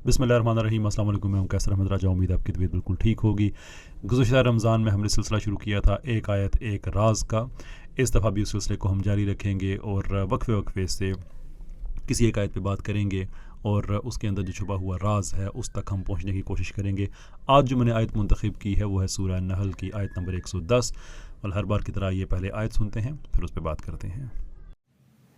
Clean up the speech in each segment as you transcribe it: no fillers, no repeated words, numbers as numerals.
बिस्मिल्लाहिर्रहमानिर्रहीम। अस्सलाम वालेकुम। मैं हूं कैसर अहमद राजा। उम्मीद है आपकी तबीयत बिल्कुल ठीक होगी। गुज़श्ता रमज़ान में हमने सिलसिला शुरू किया था एक आयत एक राज का। इस दफ़ा भी उस सिलसिले को हम जारी रखेंगे और वक्फे वक्फे से किसी एक आयत पे बात करेंगे और उसके अंदर जो छुपा हुआ राज है उस तक हम पहुंचने की कोशिश करेंगे। आज जो मैंने आयत मुंतखब की है वो है सूरह नहल की आयत नंबर 110। और हर बार की तरह ये पहले आयत सुनते हैं फिर उस पर बात करते हैं।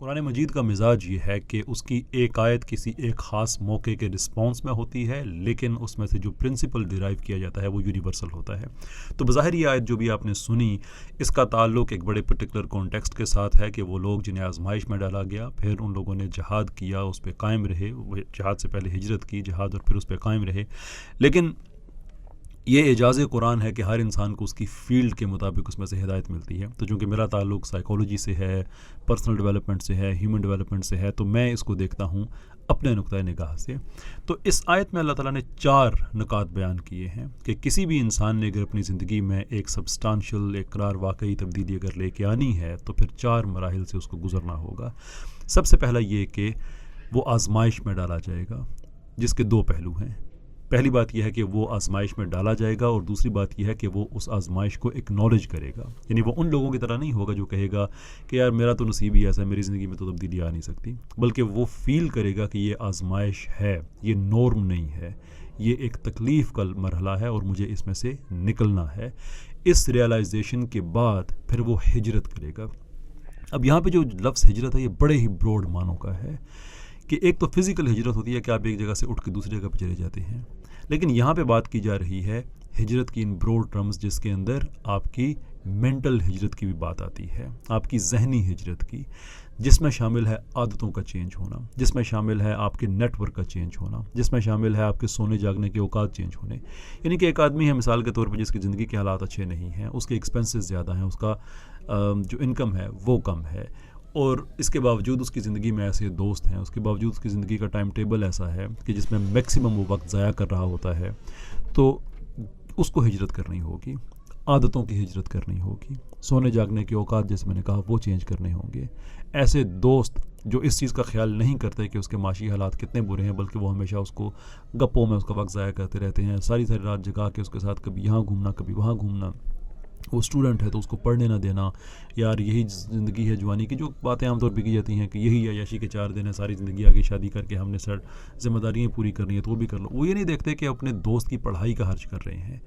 कुरान मजीद का मिजाज ये है कि उसकी एक आयत किसी एक ख़ास मौके के रिस्पॉन्स में होती है, लेकिन उसमें से जो प्रिंसिपल डिराइव किया जाता है वो यूनिवर्सल होता है। तो बज़ाहिर ये आयत जो भी आपने सुनी, इसका ताल्लुक एक बड़े पर्टिकुलर कॉन्टेक्स्ट के साथ है कि वो लोग जिन्हें आजमाइश में डाला गया, फिर उन लोगों ने जहाद किया, उस पर कायम रहे, जहाद से पहले हिजरत की, जहाद और फिर उस पर कायम रहे। लेकिन ये एजाज़ कुरान है कि हर इंसान को उसकी फ़ील्ड के मुताबिक उसमें से हिदायत मिलती है। तो चूँकि मेरा ताल्लुक साइकोलॉजी से है, पर्सनल डेवलपमेंट से है, ह्यूमन डेवलपमेंट से है, तो मैं इसको देखता हूँ अपने नुक्ता निगाह से। तो इस आयत में अल्लाह ताला ने 4 नुकात बयान किए हैं कि किसी भी इंसान ने अगर अपनी ज़िंदगी में एक सब्सटेंशियल इकरार वाकई तब्दीली अगर लेके आनी है तो फिर 4 मराहिल से उसको गुजरना होगा। सबसे पहला ये कि वो आजमाइश में डाला जाएगा, जिसके 2 पहलू हैं। पहली बात यह है कि वो आजमाइश में डाला जाएगा और दूसरी बात यह है कि वो उस आजमाइश को एक्नॉलेज करेगा। यानी वो उन लोगों की तरह नहीं होगा जो कहेगा कि यार मेरा तो नसीब ही ऐसा है, मेरी ज़िंदगी में तो तब्दीली आ नहीं सकती, बल्कि वो फील करेगा कि ये आजमाइश है, ये नॉर्म नहीं है, ये एक तकलीफ़ का मरहला है और मुझे इसमें से निकलना है। इस रियलाइजेशन के बाद फिर वो हिजरत करेगा। अब यहाँ पे जो लफ्ज़ हिजरत है ये बड़े ही ब्रॉड मानों का है कि एक तो फ़िज़िकल हिजरत होती है कि आप एक जगह से उठ के दूसरी जगह पर चले जाते हैं, लेकिन यहाँ पे बात की जा रही है हिजरत की इन ब्रॉड टर्म्स, जिसके अंदर आपकी मेंटल हिजरत की भी बात आती है, आपकी जहनी हिजरत की, जिसमें शामिल है आदतों का चेंज होना, जिसमें शामिल है आपके नेटवर्क का चेंज होना, जिसमें शामिल है आपके सोने जागने के औकात चेंज होने। यानी कि एक आदमी है मिसाल के तौर पर जिसकी ज़िंदगी के हालात अच्छे नहीं हैं, उसके एक्सपेंसेस ज़्यादा हैं, उसका जो इनकम है वो कम है, और इसके बावजूद उसकी ज़िंदगी में ऐसे दोस्त हैं, उसके बावजूद उसकी ज़िंदगी का टाइम टेबल ऐसा है कि जिसमें मैक्सिमम वो वक्त ज़ाया कर रहा होता है, तो उसको हिजरत करनी होगी, आदतों की हिजरत करनी होगी, सोने जागने के औकात जैसे मैंने कहा वो चेंज करने होंगे। ऐसे दोस्त जो इस चीज़ का ख्याल नहीं करते कि उसके माशी हालात कितने बुरे हैं, बल्कि वो हमेशा उसको गप्पों में उसका वक्त ज़ाया करते रहते हैं, सारी सारी रात जगा के उसके साथ कभी यहाँ घूमना कभी वहाँ घूमना। वो स्टूडेंट है तो उसको पढ़ने ना देना, यार यही ज़िंदगी है जवानी की, जो बातें आमतौर पर की जाती हैं कि यही अय्याशी के 4 दिन है, सारी ज़िंदगी आगे शादी करके हमने सर जिम्मेदारियाँ पूरी करनी है तो वो भी कर लो। वो ये नहीं देखते कि अपने दोस्त की पढ़ाई का खर्च कर रहे हैं।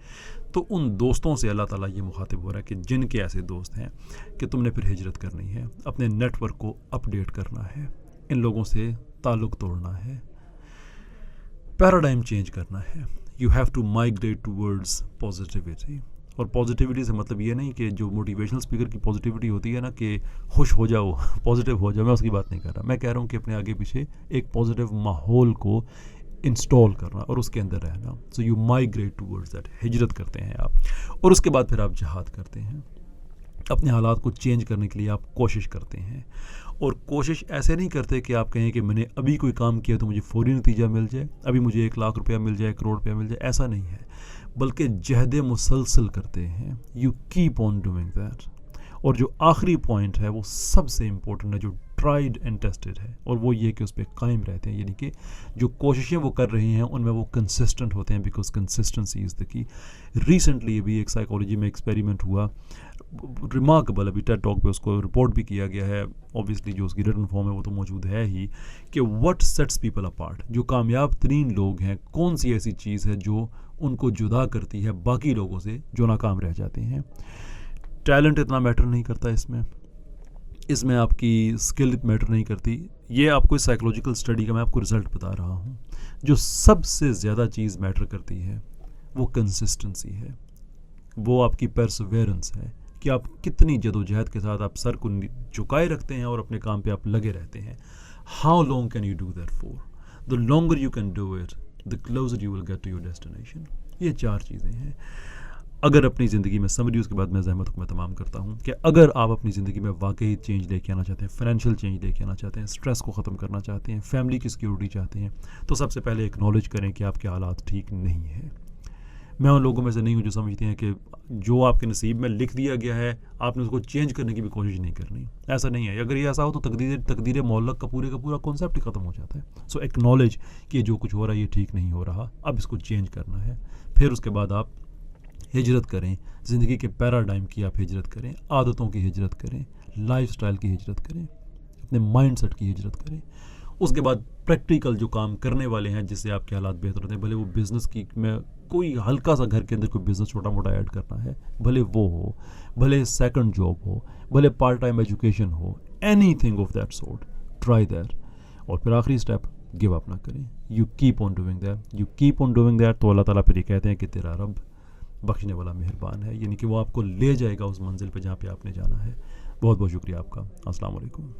तो उन दोस्तों से अल्लाह ताला ये मुखातिब हो रहा है कि जिनके ऐसे दोस्त हैं कि तुमने फिर हिजरत करनी है, अपने नेटवर्क को अपडेट करना है, इन लोगों से ताल्लुक़ तोड़ना है, पैराडाइम चेंज करना है। You have to migrate towards positivity. और पॉजिटिविटी से मतलब ये नहीं कि जो मोटिवेशनल स्पीकर की पॉजिटिविटी होती है ना कि खुश हो जाओ, पॉजिटिव हो जाओ, मैं उसकी बात नहीं कर रहा। मैं कह रहा हूँ कि अपने आगे पीछे एक पॉजिटिव माहौल को इंस्टॉल करना और उसके अंदर रहना। So you migrate towards that, हिजरत करते हैं आप, और उसके बाद फिर आप जहाद करते हैं, अपने हालात को चेंज करने के लिए आप कोशिश करते हैं। और कोशिश ऐसे नहीं करते कि आप कहें कि मैंने अभी कोई काम किया तो मुझे फ़ौरी नतीजा मिल जाए, अभी मुझे 1 लाख रुपया मिल जाए, 1 करोड़ रुपया मिल जाए, ऐसा नहीं है, बल्कि जहद मुसलसल करते हैं। You keep on doing that. और जो आखिरी पॉइंट है वो सबसे इम्पोर्टेंट है, जो ट्राइड एंड टेस्टेड है, और वो ये कि उस पर कायम रहते हैं। यानी कि जो कोशिशें वो कर रहे हैं उनमें वो कंसिस्टेंट होते हैं, because consistency is the key. Recently अभी एक साइकोलॉजी में एक्सपेरिमेंट हुआ, रिमार्केबल, अभी टेड टॉक पे उसको रिपोर्ट भी किया गया है, ऑब्वियसली जो उसकी रिटन फॉर्म है वो तो मौजूद है ही, कि व्हाट सेट्स पीपल अपार्ट। जो कामयाब तरीन लोग हैं, कौन सी ऐसी चीज़ है जो उनको जुदा करती है बाकी लोगों से जो नाकाम रह जाते हैं। टैलेंट इतना मैटर नहीं करता इसमें आपकी स्किल मैटर नहीं करती। ये आपको इस साइकोलॉजिकल स्टडी का मैं आपको रिज़ल्ट बता रहा हूँ। जो सबसे ज़्यादा चीज़ मैटर करती है वो कंसिस्टेंसी है, वो आपकी परसवेरेंस है कि आप कितनी जदोजहद के साथ आप सर को झुकाए रखते हैं और अपने काम पे आप लगे रहते हैं। How long can you do that for? The longer you can do it, the closer you will get to your destination. ये 4 चीज़ें हैं। अगर अपनी ज़िंदगी में समरी, उसके बाद मैं ज़हमत को मैं तमाम करता हूँ कि अगर आप अपनी ज़िंदगी में वाकई चेंज लेके आना चाहते हैं, फाइनेंशियल चेंज लेके आना चाहते हैं, स्ट्रेस को ख़त्म करना चाहते हैं, फैमिली की सिक्योरिटी चाहते हैं, तो सबसे पहले एक्नॉलेज करें कि आपके हालात ठीक नहीं हैं। मैं उन लोगों में से नहीं हूँ जो समझते हैं कि जो आपके नसीब में लिख दिया गया है आपने उसको चेंज करने की भी कोशिश नहीं करनी। ऐसा नहीं है। अगर ये ऐसा हो तो तकदीर मौलक का पूरा कॉन्सेप्ट ही ख़त्म हो जाता है। सो एक्नॉलेज कि जो कुछ हो रहा है ये ठीक नहीं हो रहा, अब इसको चेंज करना है। फिर उसके बाद आप हिजरत करें, ज़िंदगी के पैराडाइम की आप हिजरत करें, आदतों की हिजरत करें, लाइफस्टाइल की हिजरत करें, अपने माइंडसेट की हिजरत करें। उसके बाद प्रैक्टिकल जो काम करने वाले हैं जिससे आपके हालात बेहतर होते हैं, भले वो बिज़नेस की में कोई हल्का सा घर के अंदर कोई बिज़नेस छोटा मोटा ऐड करना है, भले वो हो, भले सेकंड जॉब हो, भले पार्ट टाइम एजुकेशन हो, anything of that sort, try that. और फिर आखिरी स्टेप, गिव अप ना करें। You keep on doing that, तो अल्लाह ताला फिर ये कहते हैं कि तेरा रब बख्शने वाला मेहरबान है, यानी कि वो आपको ले जाएगा उस मंजिल पे जहाँ पे आपने जाना है। बहुत बहुत शुक्रिया आपका। अस्सलाम वालेकुम।